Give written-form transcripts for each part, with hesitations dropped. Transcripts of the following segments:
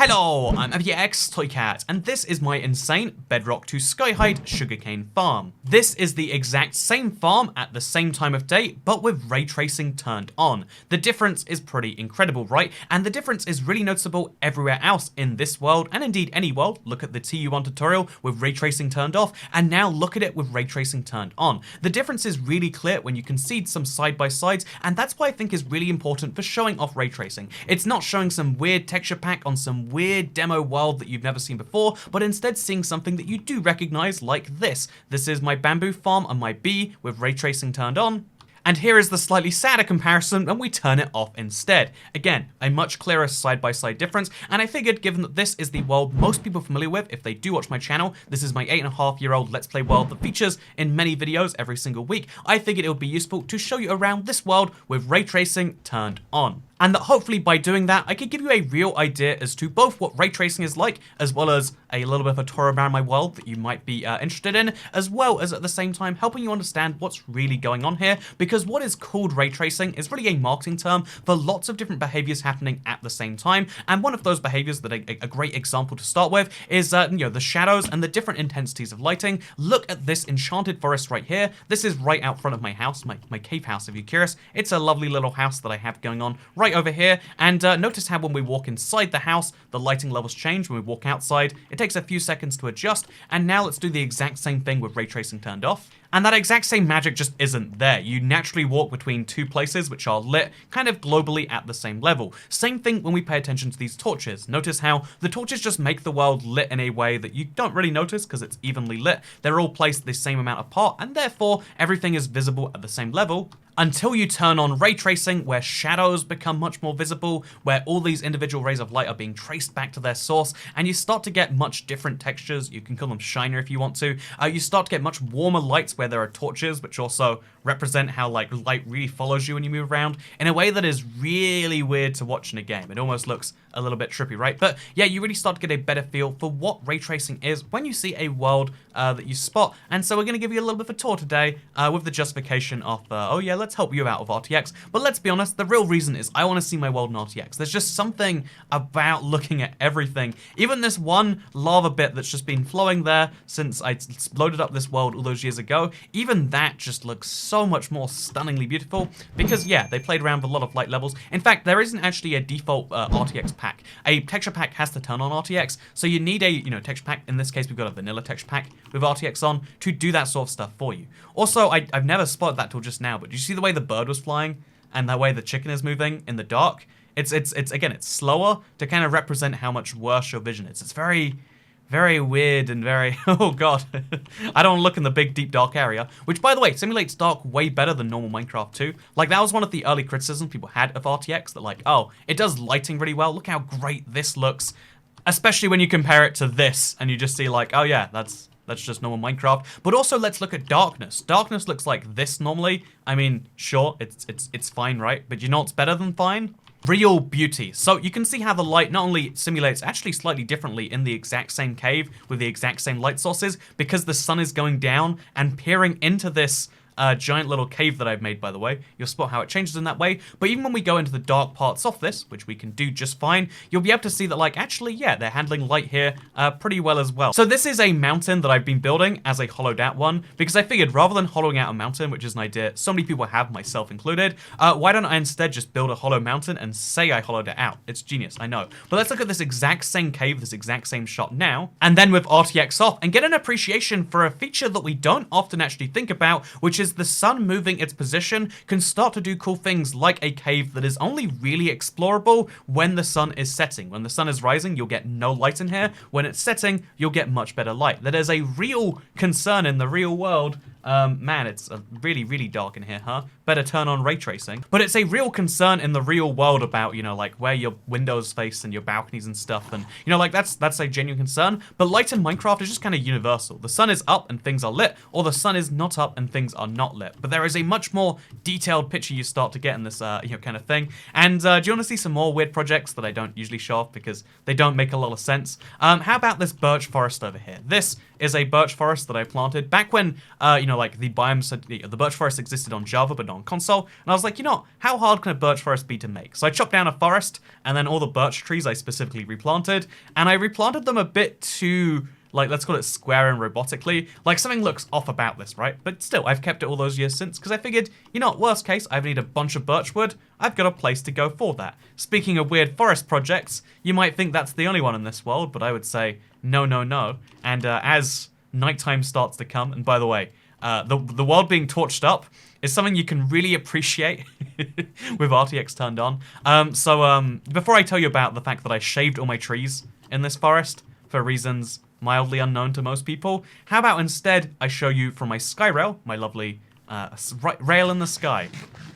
Hello, I'm RTX Toycat, and this is my insane Bedrock to Skyhide sugarcane farm. This is the exact same farm at the same time of day, but with ray tracing turned on. The difference is pretty incredible, right? And the difference is really noticeable everywhere else in this world, and indeed any world. Look at the TU1 tutorial with ray tracing turned off, and now look at it with ray tracing turned on. The difference is really clear when you concede some side-by-sides, and that's why I think is really important for showing off ray tracing. It's not showing some weird texture pack on some weird demo world that you've never seen before, but instead seeing something that you do recognize like this. This is my bamboo farm and my bee with ray tracing turned on. And here is the slightly sadder comparison when we turn it off instead. Again, a much clearer side-by-side difference, and I figured given that this is the world most people are familiar with if they do watch my channel, this is my 8.5-year-old Let's Play world that features in many videos every single week, I figured it would be useful to show you around this world with ray tracing turned on. And that hopefully by doing that, I could give you a real idea as to both what ray tracing is like, as well as a little bit of a tour around my world that you might be interested in, as well as at the same time helping you understand what's really going on here, because what is called ray tracing is really a marketing term for lots of different behaviors happening at the same time, and one of those behaviors that a great example to start with is the shadows and the different intensities of lighting. Look at this enchanted forest right here. This is right out front of my house, my cave house if you're curious. It's a lovely little house that I have going on right over here, and notice how when we walk inside the house, the lighting levels change. When we walk outside, it takes a few seconds to adjust, and now let's do the exact same thing with ray tracing turned off. And that exact same magic just isn't there. You naturally walk between two places which are lit kind of globally at the same level. Same thing when we pay attention to these torches. Notice how the torches just make the world lit in a way that you don't really notice because it's evenly lit. They're all placed the same amount apart, and therefore everything is visible at the same level. Until you turn on ray tracing, where shadows become much more visible, where all these individual rays of light are being traced back to their source, and you start to get much different textures. You can call them shiner if you want to. You start to get much warmer lights where there are torches, which also represent how light really follows you when you move around in a way that is really weird to watch in a game. It almost looks a little bit trippy, right? But yeah, you really start to get a better feel for what ray tracing is when you see a world that you spot. And so we're going to give you a little bit of a tour today with the justification of, oh yeah, let's help you out with RTX. But let's be honest, the real reason is I want to see my world in RTX. There's just something about looking at everything. Even this one lava bit that's just been flowing there since I loaded up this world all those years ago, even that just looks so much more stunningly beautiful because, yeah, they played around with a lot of light levels. In fact, there isn't actually a default RTX pack. A texture pack has to turn on RTX, so you need a texture pack. In this case, we've got a vanilla texture pack with RTX on to do that sort of stuff for you. Also, I've never spotted that till just now, but did you see the way the bird was flying and the way the chicken is moving in the dark? It's again, it's slower to kind of represent how much worse your vision is. It's very weird and very, oh god, I don't look in the big deep dark area, which by the way simulates dark way better than normal Minecraft too. Like that was one of the early criticisms people had of RTX, that like, oh, it does lighting really well, look how great this looks, especially when you compare it to this and you just see like, oh yeah, that's just normal Minecraft. But also let's look at darkness. Darkness looks like this normally. I mean, sure, it's fine, right? But you know what's better than fine? Real beauty. So you can see how the light not only simulates actually slightly differently in the exact same cave with the exact same light sources, because the sun is going down and peering into this giant little cave that I've made, by the way. You'll spot how it changes in that way. But even when we go into the dark parts of this, which we can do just fine, you'll be able to see that, like, actually, yeah, they're handling light here pretty well as well. So this is a mountain that I've been building as a hollowed out one, because I figured rather than hollowing out a mountain, which is an idea so many people have, myself included, why don't I instead just build a hollow mountain and say I hollowed it out? It's genius, I know. But let's look at this exact same cave, this exact same shot now, and then with RTX off, and get an appreciation for a feature that we don't often actually think about, which is the sun moving its position can start to do cool things like a cave that is only really explorable when the sun is setting. When the sun is rising, you'll get no light in here. When it's setting, you'll get much better light. That is a real concern in the real world. Man, it's really dark in here, huh? Better turn on ray tracing. But it's a real concern in the real world about, like where your windows face and your balconies and stuff. And, like that's a genuine concern. But light in Minecraft is just kind of universal. The sun is up and things are lit, or the sun is not up and things are not lit. But there is a much more detailed picture you start to get in this, kind of thing. And do you want to see some more weird projects that I don't usually show off because they don't make a lot of sense? How about this birch forest over here? This is a birch forest that I planted back when, like the biomes, the birch forest existed on Java but not on console. And I was like, how hard can a birch forest be to make? So I chopped down a forest, and then all the birch trees I specifically replanted, and I replanted them a bit too, like, let's call it square and robotically. Like, something looks off about this, right? But still, I've kept it all those years since, because I figured, worst case, I need a bunch of birch wood. I've got a place to go for that. Speaking of weird forest projects, you might think that's the only one in this world, but I would say, no, no, no. And as nighttime starts to come, and by the way, the world being torched up is something you can really appreciate with RTX turned on. Before I tell you about the fact that I shaved all my trees in this forest for reasons mildly unknown to most people, how about instead I show you from my sky rail, my lovely rail in the sky.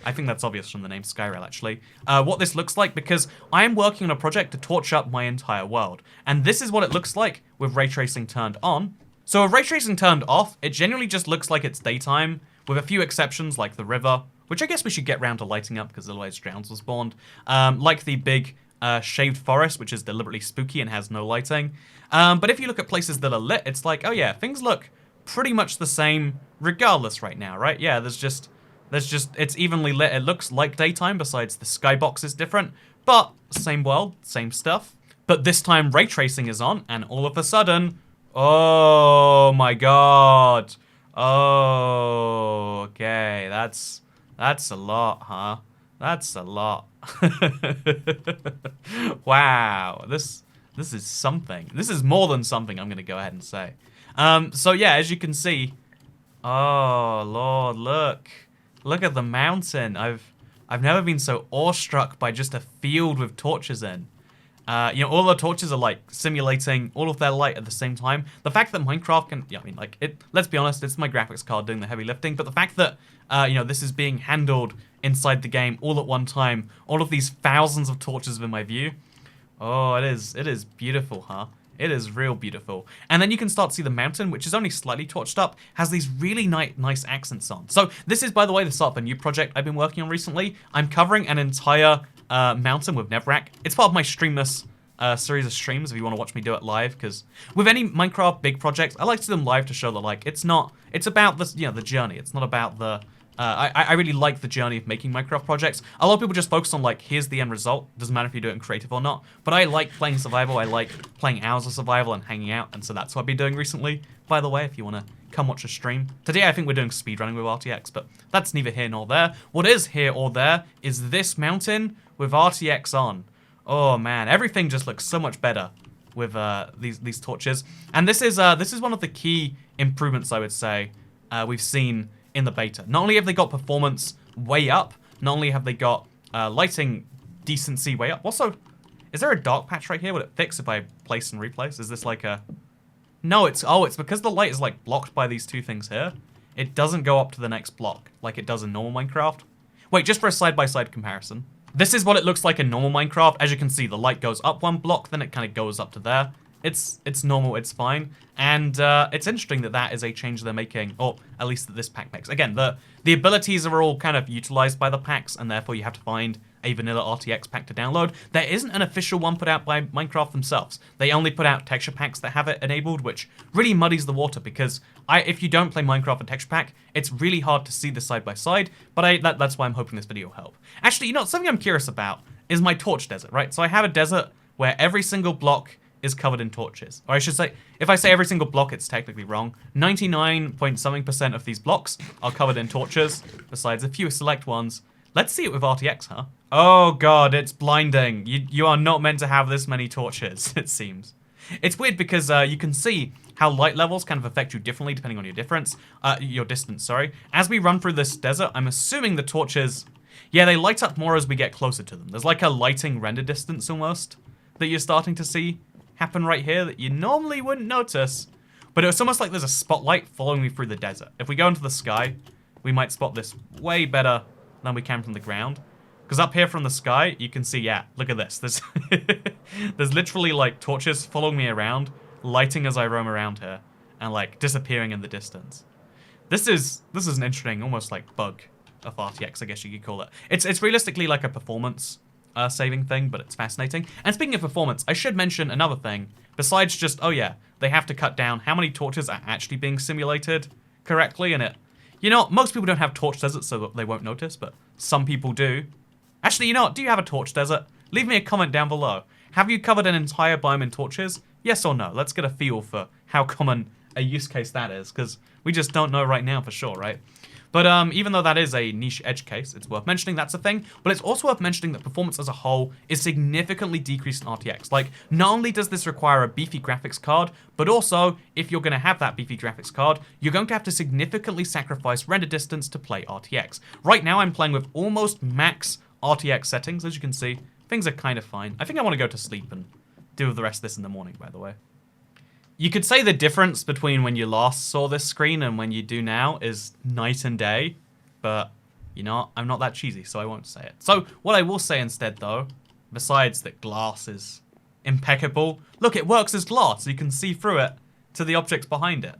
I think that's obvious from the name Skyrail, actually. What this looks like, because I am working on a project to torch up my entire world. And this is what it looks like with ray tracing turned on. So with ray tracing turned off, it generally just looks like it's daytime, with a few exceptions like the river, which I guess we should get round to lighting up because otherwise drowns will spawn. Like the big shaved forest, which is deliberately spooky and has no lighting. But if you look at places that are lit, it's like, oh yeah, things look pretty much the same regardless right now, right? Yeah, it's evenly lit. It looks like daytime, besides the skybox is different, but same world, same stuff. But this time ray tracing is on, and all of a sudden, oh my god. Oh, okay, that's a lot, huh? That's a lot. Wow, this is something. This is more than something, I'm gonna go ahead and say. So yeah, as you can see, oh lord, look at the mountain. I've never been so awestruck by just a field with torches in. All the torches are like simulating all of their light at the same time. The fact that Minecraft can, let's be honest, it's my graphics card doing the heavy lifting, but the fact that, this is being handled inside the game all at one time, all of these thousands of torches in my view, oh, it is beautiful, huh? It is real beautiful. And then you can start to see the mountain, which is only slightly torched up, has these really nice accents on. So this is, by the way, the start of a new project I've been working on recently. I'm covering an entire mountain with Netherrack. It's part of my Streamless series of streams if you want to watch me do it live, because with any Minecraft big projects, I like to do them live to show that, like, it's about the journey. It's not about the I really like the journey of making Minecraft projects. A lot of people just focus on, like, here's the end result. Doesn't matter if you do it in creative or not. But I like playing survival. I like playing hours of survival and hanging out. And so that's what I've been doing recently. By the way, if you want to come watch a stream. Today I think we're doing speedrunning with RTX, but that's neither here nor there. What is here or there is this mountain with RTX on. Oh man, everything just looks so much better with these torches. And this is one of the key improvements, I would say, we've seen in the beta. Not only have they got performance way up, not only have they got lighting decency way up. Also, is there a dark patch right here? Would it fix if I place and replace? Is this like a... No, it's because the light is like blocked by these two things here. It doesn't go up to the next block like it does in normal Minecraft. Wait, just for a side-by-side comparison. This is what it looks like in normal Minecraft. As you can see, the light goes up one block, then it kind of goes up to there. It's normal, it's fine. And it's interesting that that is a change they're making, or at least that this pack makes. Again, the abilities are all kind of utilized by the packs, and therefore you have to find a vanilla RTX pack to download. There isn't an official one put out by Minecraft themselves. They only put out texture packs that have it enabled, which really muddies the water, because if you don't play Minecraft with texture pack, it's really hard to see the side by side, but that's why I'm hoping this video will help. Actually, something I'm curious about is my torch desert, right? So I have a desert where every single block is covered in torches. Or I should say, if I say every single block, it's technically wrong. 99.something% of these blocks are covered in torches, besides a few select ones. Let's see it with RTX, huh? Oh god, it's blinding. You are not meant to have this many torches, it seems. It's weird because you can see how light levels kind of affect you differently depending on your distance, sorry. As we run through this desert, I'm assuming the torches, yeah, they light up more as we get closer to them. There's like a lighting render distance almost that you're starting to see happen right here that you normally wouldn't notice. But it's almost like there's a spotlight following me through the desert. If we go into the sky, we might spot this way better than we can from the ground. Because up here from the sky, you can see, yeah, look at this. There's literally like torches following me around, lighting as I roam around here, and like disappearing in the distance. This is an interesting, almost like bug of RTX, I guess you could call it. It's realistically like a performance saving thing, but it's fascinating. And speaking of performance, I should mention another thing. Besides just, oh yeah, they have to cut down how many torches are actually being simulated correctly, and it You know, most people don't have torch deserts, so they won't notice, but some people do. Actually, you know what? Do you have a torch desert? Leave me a comment down below. Have you covered an entire biome in torches? Yes or no? Let's get a feel for how common a use case that is, because we just don't know right now for sure, right? But even though that is a niche edge case, it's worth mentioning that's a thing, but it's also worth mentioning that performance as a whole is significantly decreased in RTX. Like, not only does this require a beefy graphics card, but also, if you're going to have that beefy graphics card, you're going to have to significantly sacrifice render distance to play RTX. Right now, I'm playing with almost max RTX settings, as you can see. Things are kind of fine. I think I want to go to sleep and do the rest of this in the morning, by the way. You could say the difference between when you last saw this screen and when you do now is night and day, but, you know, I'm not that cheesy, so I won't say it. So, what I will say instead, though, besides that glass is impeccable, look, it works as glass, so you can see through it to the objects behind it.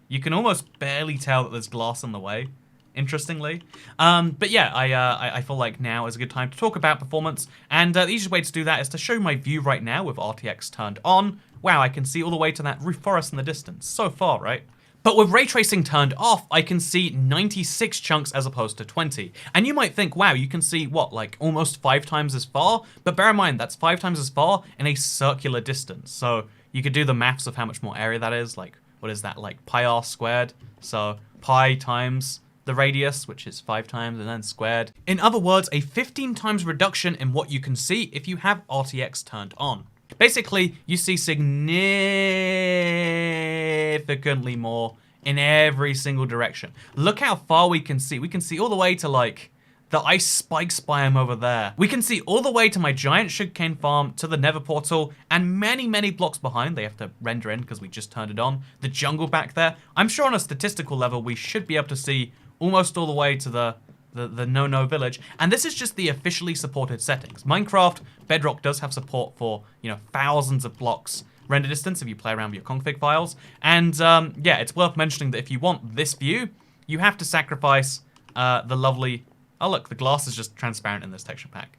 You can almost barely tell that there's glass in the way, interestingly. But yeah, I feel like now is a good time to talk about performance, and the easiest way to do that is to show my view right now with RTX turned on. Wow, I can see all the way to that roof forest in the distance. So far, right? But with ray tracing turned off, I can see 96 chunks as opposed to 20. And you might think, wow, you can see, what, like almost 5 times as far? But bear in mind, that's 5 times as far in a circular distance. So you could do the maths of how much more area that is. Like, what is that, like pi r squared? So pi times the radius, which is 5 times and then squared. In other words, a 15 times reduction in what you can see if you have RTX turned on. Basically, you see significantly more in every single direction. Look how far we can see. We can see all the way to, like, the ice spikes biome over there. We can see all the way to my giant sugarcane farm, to the nether portal, and many, many blocks behind. They have to render in because we just turned it on. The jungle back there. I'm sure on a statistical level, we should be able to see almost all the way to the no village, and this is just the officially supported settings. Minecraft Bedrock does have support for, you know, thousands of blocks render distance if you play around with your config files, and yeah, it's worth mentioning that if you want this view, you have to sacrifice the lovely, oh look, the glass is just transparent in this texture pack.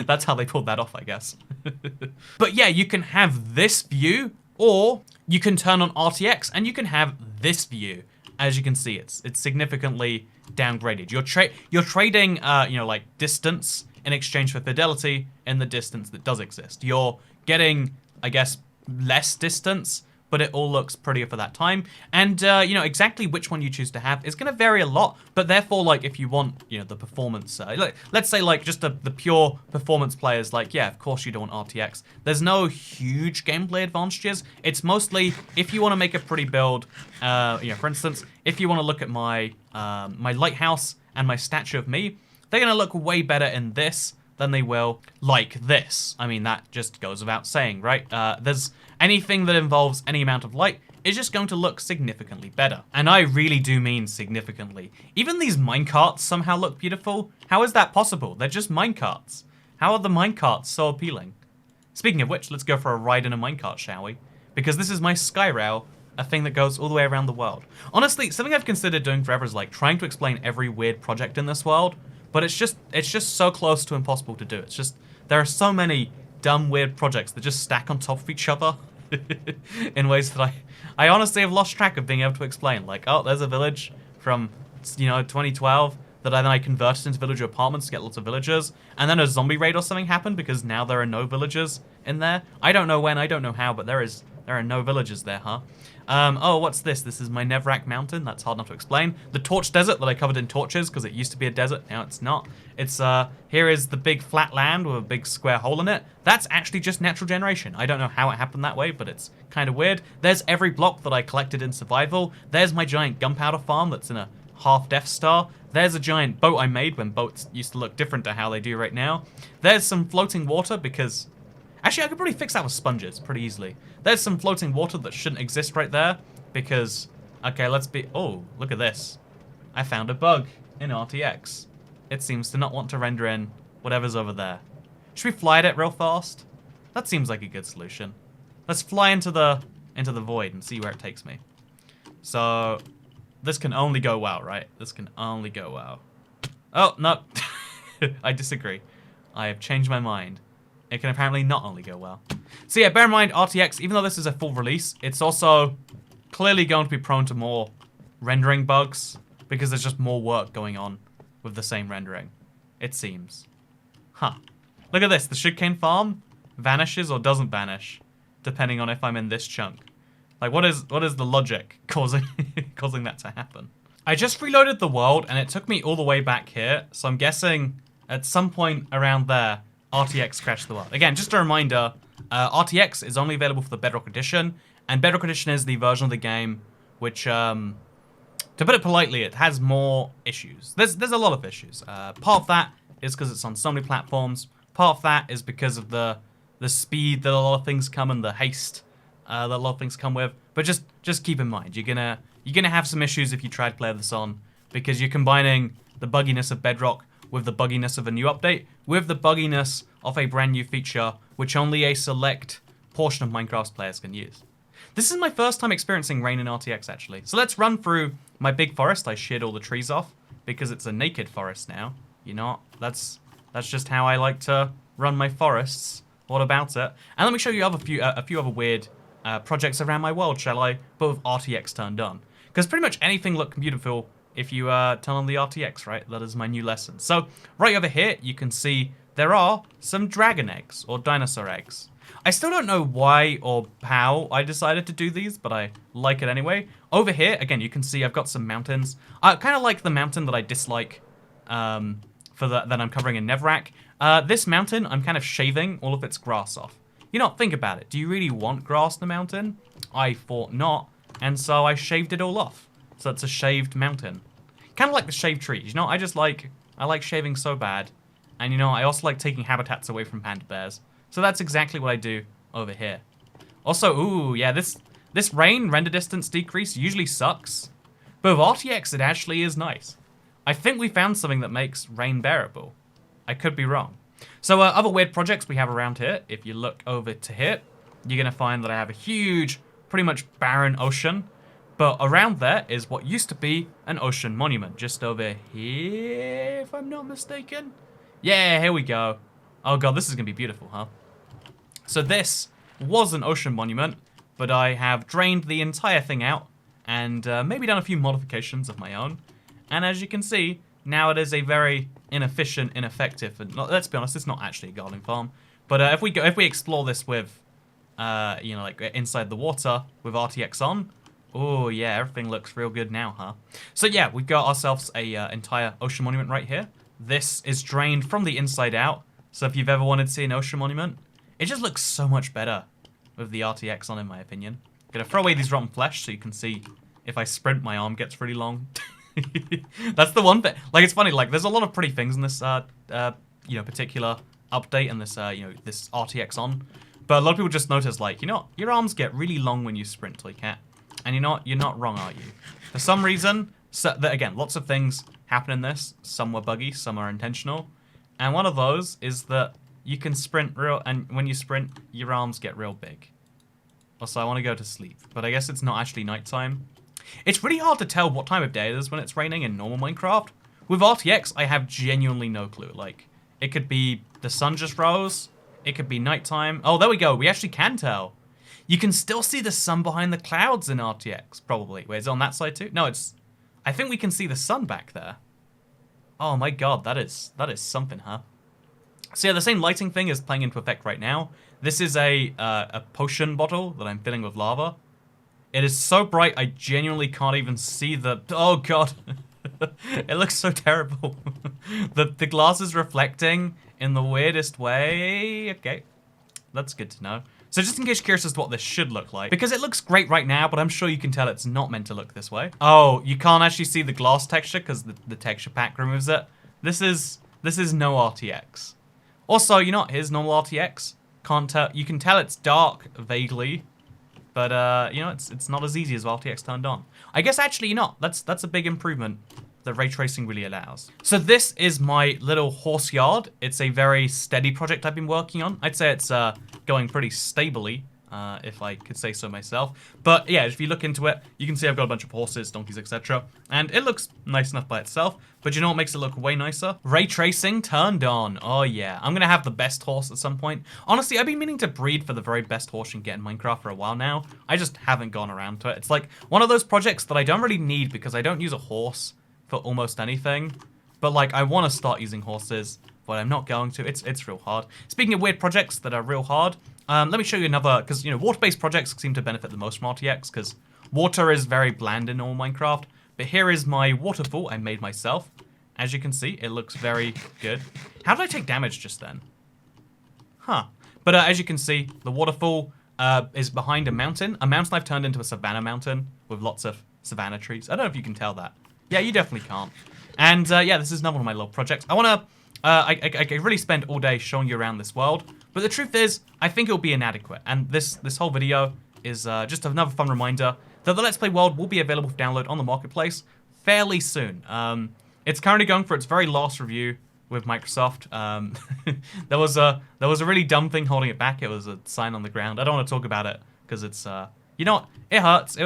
That's how they pulled that off, I guess. But yeah, you can have this view, or you can turn on RTX and you can have this view. As you can see, it's significantly downgraded. You're trading, you know, like distance in exchange for fidelity in the distance that does exist. You're getting, I guess, less distance, but it all looks prettier for that time. And, you know, exactly which one you choose to have is going to vary a lot, but therefore, like, if you want, you know, the performance, like, let's say, like, just the pure performance players, like, yeah, of course you don't want RTX. There's no huge gameplay advantages. It's mostly, if you want to make a pretty build, you know, for instance, if you want to look at my, my lighthouse and my statue of me, they're going to look way better in this than they will like this. I mean, that just goes without saying, right? There's anything that involves any amount of light is just going to look significantly better. And I really do mean significantly. Even these minecarts somehow look beautiful. How is that possible? They're just minecarts. How are the minecarts so appealing? Speaking of which, let's go for a ride in a minecart, shall we? Because this is my Skyrail, a thing that goes all the way around the world. Honestly, something I've considered doing forever is like trying to explain every weird project in this world, but it's just so close to impossible to do. It's just, there are so many dumb, weird projects that just stack on top of each other in ways that I honestly have lost track of being able to explain. Like, oh, there's a village from, you know, 2012 that then I converted into villager apartments to get lots of villagers, and then a zombie raid or something happened because now there are no villagers in there. I don't know when, I don't know how, but there are no villagers there, huh? Oh, what's this? This is my Nevrak mountain. That's hard enough to explain. The torch desert that I covered in torches because it used to be a desert. Now it's not. It's, here is the big flat land with a big square hole in it. That's actually just natural generation. I don't know how it happened that way, but it's kind of weird. There's every block that I collected in survival. There's my giant gunpowder farm that's in a half Death Star. There's a giant boat I made when boats used to look different to how they do right now. There's some floating water because... Actually, I could probably fix that with sponges pretty easily. There's some floating water that shouldn't exist right there because... Okay, let's be... Oh, look at this. I found a bug in RTX. It seems to not want to render in whatever's over there. Should we fly at it real fast? That seems like a good solution. Let's fly into the void and see where it takes me. So, this can only go well, right? This can only go well. Oh, no. I disagree. I have changed my mind. It can apparently not only go well. So yeah, bear in mind, RTX, even though this is a full release, it's also clearly going to be prone to more rendering bugs. because there's just more work going on with the same rendering, it seems. Huh. Look at this, the sugarcane farm vanishes or doesn't vanish, depending on if I'm in this chunk. Like, what is the logic causing that to happen? I just reloaded the world, and it took me all the way back here, so I'm guessing at some point around there, RTX crashed the world. Again, just a reminder, RTX is only available for the Bedrock Edition, and Bedrock Edition is the version of the game which, to put it politely, it has more issues. There's a lot of issues. Part of that is because it's on so many platforms. Part of that is because of the speed that a lot of things come and the haste that a lot of things come with. But just keep in mind, you're gonna have some issues if you try to play this on, because you're combining the bugginess of Bedrock with the bugginess of a new update, with the bugginess of a brand new feature which only a select portion of Minecraft's players can use. This is my first time experiencing rain in RTX, actually. So let's run through my big forest. I sheared all the trees off because it's a naked forest now. You know, that's just how I like to run my forests. What about it? And let me show you a few other weird projects around my world, shall I? But with RTX turned on. Because pretty much anything looks beautiful if you turn on the RTX, right? That is my new lesson. So right over here, you can see there are some dragon eggs or dinosaur eggs. I still don't know why or how I decided to do these, but I like it anyway. Over here, again, you can see I've got some mountains. I kind of like the mountain that I dislike that I'm covering in Nevrac. This mountain, I'm kind of shaving all of its grass off. You know, think about it. Do you really want grass in the mountain? I thought not, and so I shaved it all off. So it's a shaved mountain. Kind of like the shaved trees. You know, I like shaving so bad. And you know, I also like taking habitats away from panda bears. So that's exactly what I do over here. Also, ooh, yeah, this rain render distance decrease usually sucks. But with RTX, it actually is nice. I think we found something that makes rain bearable. I could be wrong. So other weird projects we have around here, if you look over to here, you're going to find that I have a huge, pretty much barren ocean. But around there is what used to be an ocean monument. Just over here, if I'm not mistaken. Yeah, here we go. Oh god, this is going to be beautiful, huh? So this was an ocean monument, but I have drained the entire thing out and maybe done a few modifications of my own. And as you can see, now it is a very inefficient, ineffective, and let's be honest, it's not actually a gardening farm. But if we explore this with, you know, like inside the water with RTX on, oh yeah, everything looks real good now, huh? So yeah, we've got ourselves a entire ocean monument right here. This is drained from the inside out. So if you've ever wanted to see an ocean monument, it just looks so much better with the RTX on, in my opinion. Gonna throw away these rotten flesh so you can see if I sprint, my arm gets really long. That's the one bit. Like, it's funny, like, there's a lot of pretty things in this, you know, particular update and this, you know, this RTX on. But a lot of people just notice, like, you know, your arms get really long when you sprint, Toycat. And you're not wrong, are you? For some reason, again, lots of things happen in this. Some were buggy, some are intentional. And one of those is that you can sprint and when you sprint, your arms get real big. Also, I want to go to sleep, but I guess it's not actually nighttime. It's really hard to tell what time of day it is when it's raining in normal Minecraft. With RTX, I have genuinely no clue. Like, it could be the sun just rose, it could be nighttime. Oh, there we go, we actually can tell. You can still see the sun behind the clouds in RTX, probably. Wait, is it on that side too? No, I think we can see the sun back there. Oh my god, that is something, huh? So yeah, the same lighting thing is playing into effect right now. This is a potion bottle that I'm filling with lava. It is so bright, I genuinely can't even see the... Oh god. It looks so terrible. The glass is reflecting in the weirdest way. Okay, that's good to know. So just in case you're curious as to what this should look like, because it looks great right now, but I'm sure you can tell it's not meant to look this way. Oh, you can't actually see the glass texture because the texture pack removes it. This is no RTX. Also, you know, here's normal RTX. Can't tell. You can tell it's dark vaguely, but you know, it's not as easy as RTX turned on. I guess actually, you know, that's a big improvement that ray tracing really allows. So this is my little horse yard. It's a very steady project I've been working on. I'd say it's going pretty stably, if I could say so myself. But yeah, if you look into it, you can see I've got a bunch of horses, donkeys, etc. And it looks nice enough by itself. But you know what makes it look way nicer? Ray tracing turned on. Oh yeah, I'm gonna have the best horse at some point. Honestly, I've been meaning to breed for the very best horse you can get in Minecraft for a while now. I just haven't gone around to it. It's like one of those projects that I don't really need because I don't use a horse for almost anything. But like, I want to start using horses, but I'm not going to. It's real hard. Speaking of weird projects that are real hard, let me show you another, because, you know, water-based projects seem to benefit the most from RTX, because water is very bland in normal Minecraft. But here is my waterfall I made myself. As you can see, it looks very good. How did I take damage just then? Huh. But as you can see, the waterfall is behind a mountain I've turned into a savanna mountain with lots of savanna trees. I don't know if you can tell that. Yeah, you definitely can't. And yeah, this is another one of my little projects. I want to, I could really spend all day showing you around this world, but the truth is, I think it'll be inadequate. And this whole video is just another fun reminder that the Let's Play world will be available for download on the marketplace fairly soon. It's currently going for its very last review with Microsoft. There was a really dumb thing holding it back. It was a sign on the ground. I don't want to talk about it because it's you know what? It hurts.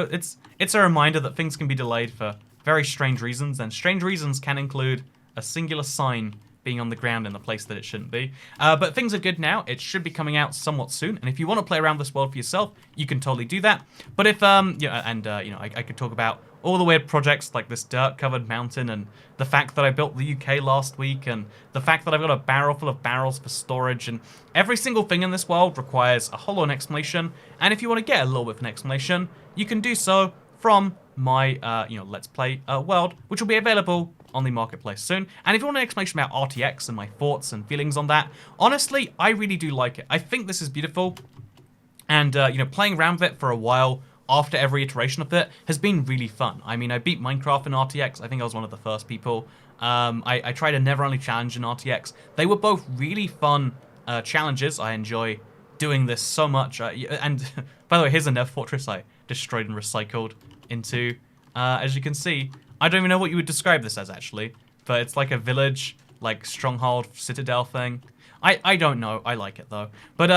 It's a reminder that things can be delayed for very strange reasons, and strange reasons can include a singular sign being on the ground in the place that it shouldn't be. But things are good now. It should be coming out somewhat soon, and if you want to play around this world for yourself, you can totally do that. But if you know, and you know, I could talk about all the weird projects like this dirt-covered mountain, and the fact that I built the UK last week, and the fact that I've got a barrel full of barrels for storage, and every single thing in this world requires a whole lot of explanation. And if you want to get a little bit of an explanation, you can do so from my you know, Let's Play world, which will be available on the marketplace soon. And if you want an explanation about RTX and my thoughts and feelings on that, honestly, I really do like it. I think this is beautiful, and you know, playing around with it for a while after every iteration of it has been really fun. I mean, I beat Minecraft in RTX. I think I was one of the first people. I tried a never-only challenge in RTX. They were both really fun challenges. I enjoy doing this so much. And by the way, here's a Nev Fortress I destroyed and recycled into. As you can see, I don't even know what you would describe this as, actually. But it's like a village, like stronghold, citadel thing. I don't know. I like it, though. But,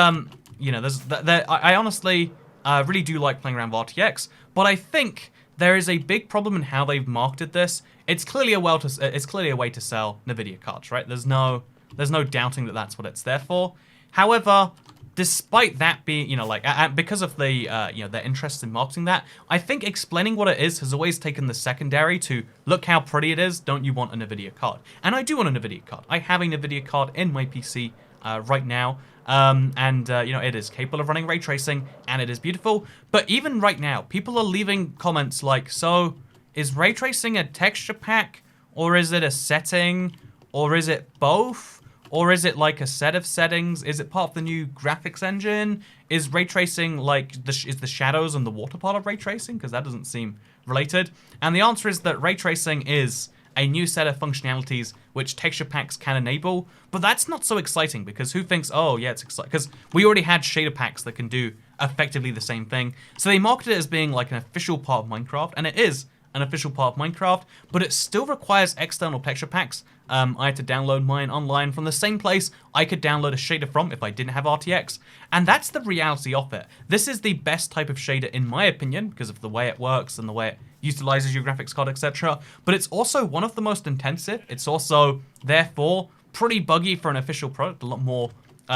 you know, I honestly really do like playing around with RTX. But I think there is a big problem in how they've marketed this. It's clearly a way to sell NVIDIA cards, right? There's no doubting that that's what it's there for. However, despite that being, you know, like, because of the, you know, their interest in marketing that, I think explaining what it is has always taken the secondary to, look how pretty it is, don't you want a NVIDIA card? And I do want a NVIDIA card. I have a NVIDIA card in my PC right now, and, you know, it is capable of running ray tracing, and it is beautiful. But even right now, people are leaving comments like, so, is ray tracing a texture pack, or is it a setting, or is it both? Or is it like a set of settings? Is it part of the new graphics engine? Is ray tracing like, is the shadows and the water part of ray tracing? Because that doesn't seem related. And the answer is that ray tracing is a new set of functionalities which texture packs can enable. But that's not so exciting, because who thinks, oh yeah, it's exciting? Because we already had shader packs that can do effectively the same thing. So they marketed it as being like an official part of Minecraft, and it is an official part of Minecraft, but it still requires external texture packs. I had to download mine online from the same place I could download a shader from if I didn't have RTX, and that's the reality of it. This is the best type of shader in my opinion, because of the way it works and the way it utilizes your graphics card, etc. But it's also one of the most intensive. It's also, therefore, pretty buggy for an official product, a lot more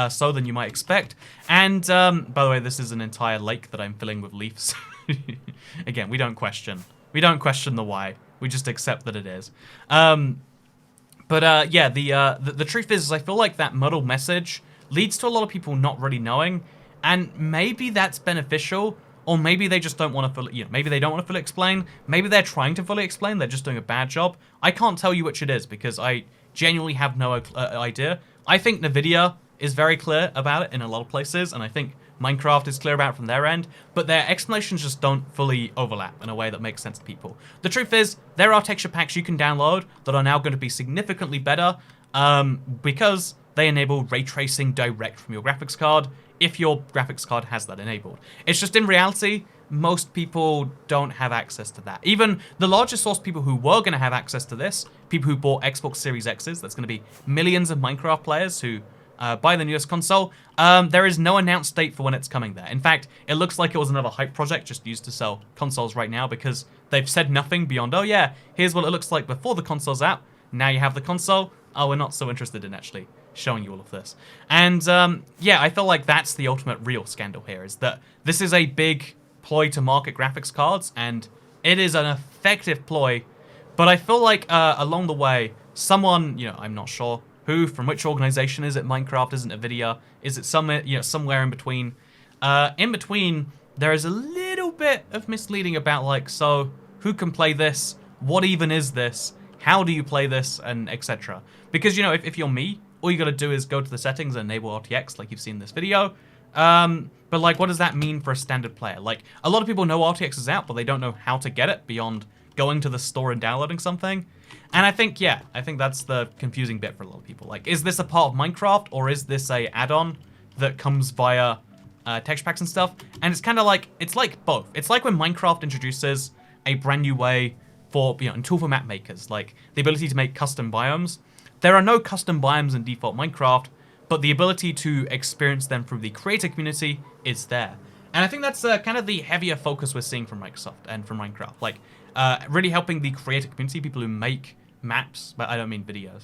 so than you might expect. And, by the way, this is an entire lake that I'm filling with leaves. Again, we don't question. We don't question the why. We just accept that it is. But yeah, the truth is I feel like that muddled message leads to a lot of people not really knowing, and maybe that's beneficial, or maybe they just don't want to fully, you know, maybe they don't want to fully explain. Maybe they're trying to fully explain. They're just doing a bad job. I can't tell you which it is, because I genuinely have no idea. I think NVIDIA is very clear about it in a lot of places, and I think Minecraft is clear about it from their end, but their explanations just don't fully overlap in a way that makes sense to people. The truth is, there are texture packs you can download that are now going to be significantly better, because they enable ray tracing direct from your graphics card, if your graphics card has that enabled. It's just, in reality, most people don't have access to that. Even the largest source of people who were going to have access to this, people who bought Xbox Series X's, that's going to be millions of Minecraft players who buy the newest console, there is no announced date for when it's coming there. In fact, it looks like it was another hype project just used to sell consoles right now, because they've said nothing beyond, oh yeah, here's what it looks like before the console's out, now you have the console, oh, we're not so interested in actually showing you all of this. And yeah, I feel like that's the ultimate real scandal here, is that this is a big ploy to market graphics cards, and it is an effective ploy, But I feel like along the way, someone, I'm not sure who, from which organization, is it Minecraft, is it Nvidia, is it somewhere in between? In between, there is a little bit of misleading about like, so who can play this? What even is this? How do you play this? And etc. Because, if you're me, all you got to do is go to the settings and enable RTX like you've seen in this video. But like, what does that mean for a standard player? Like, a lot of people know RTX is out, but they don't know how to get it beyond going to the store and downloading something. And I think that's the confusing bit for a lot of people. Like, is this a part of Minecraft, or is this a add-on that comes via texture packs and stuff? And it's kind of like, it's like both. It's like when Minecraft introduces a brand new way for, and tool for map makers, like the ability to make custom biomes. There are no custom biomes in default Minecraft, but the ability to experience them through the creator community is there. And I think that's kind of the heavier focus we're seeing from Microsoft and from Minecraft. Like, really helping the creator community, people who make maps, but I don't mean videos.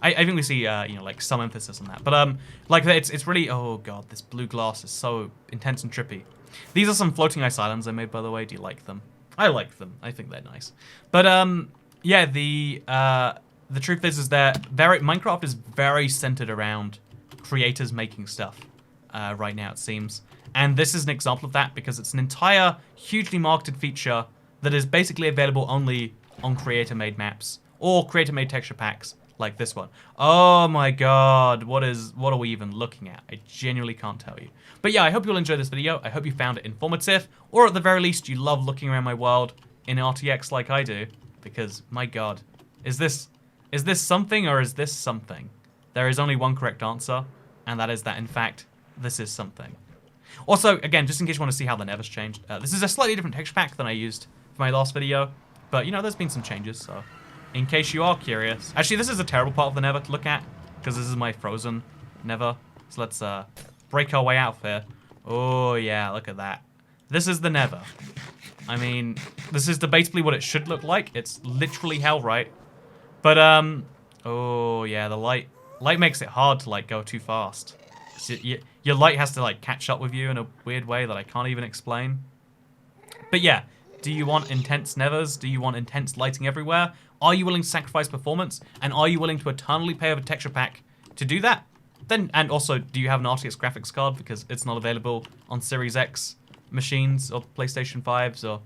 I think we see, like some emphasis on that. But like it's really, oh god, this blue glass is so intense and trippy. These are some floating ice islands I made, by the way. Do you like them? I like them. I think they're nice. But yeah, the truth is that Minecraft is very centered around creators making stuff right now, it seems. And this is an example of that because it's an entire hugely marketed feature that is basically available only on creator-made maps or creator-made texture packs like this one. Oh my god, what are we even looking at? I genuinely can't tell you. But yeah, I hope you'll enjoy this video. I hope you found it informative, or at the very least, you love looking around my world in RTX like I do, because my god, is this something or is this something? There is only one correct answer, and that is that, in fact, this is something. Also, again, just in case you want to see how the Nether's changed, this is a slightly different texture pack than I used for my last video, but, there's been some changes, so in case you are curious. Actually, this is a terrible part of the Nether to look at, because this is my frozen Nether. So let's break our way out of here. Oh, yeah, look at that. This is the Nether. I mean, this is debatably what it should look like. It's literally hell, right? But, oh, yeah, the light makes it hard to, like, go too fast. Your light has to, like, catch up with you in a weird way that I can't even explain. But, yeah, do you want intense Nethers? Do you want intense lighting everywhere? Are you willing to sacrifice performance? And are you willing to eternally pay over a texture pack to do that? And also, do you have an RTX graphics card? Because it's not available on Series X machines or PlayStation 5s or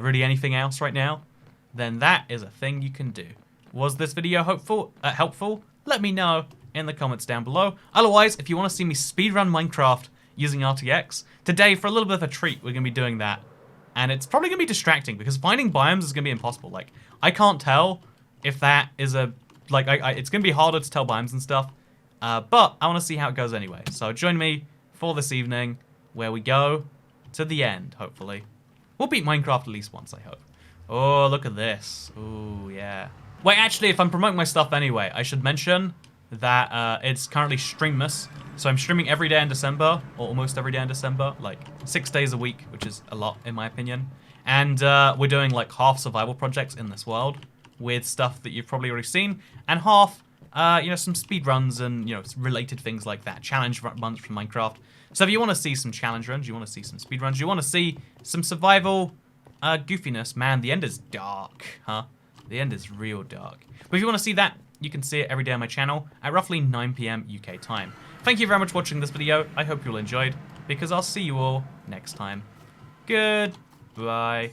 really anything else right now. Then that is a thing you can do. Was this video helpful? Let me know in the comments down below. Otherwise, if you want to see me speedrun Minecraft using RTX, today, for a little bit of a treat, we're going to be doing that. And it's probably going to be distracting because finding biomes is going to be impossible. Like, I can't tell if that is a... Like, it's going to be harder to tell biomes and stuff. But I want to see how it goes anyway. So join me for this evening where we go to the end, hopefully. We'll beat Minecraft at least once, I hope. Oh, look at this. Oh, yeah. Wait, actually, if I'm promoting my stuff anyway, I should mention that it's currently streamless. So I'm streaming every day in December, or almost every day in December, like 6 days a week, which is a lot in my opinion. And we're doing like half survival projects in this world with stuff that you've probably already seen, and half, some speed runs and, related things like that, challenge runs from Minecraft. So if you want to see some challenge runs, you want to see some speed runs, you want to see some survival goofiness, man, the end is dark, huh? The end is real dark. But if you want to see that, you can see it every day on my channel at roughly 9 PM UK time. Thank you very much for watching this video. I hope you all enjoyed, because I'll see you all next time. Goodbye.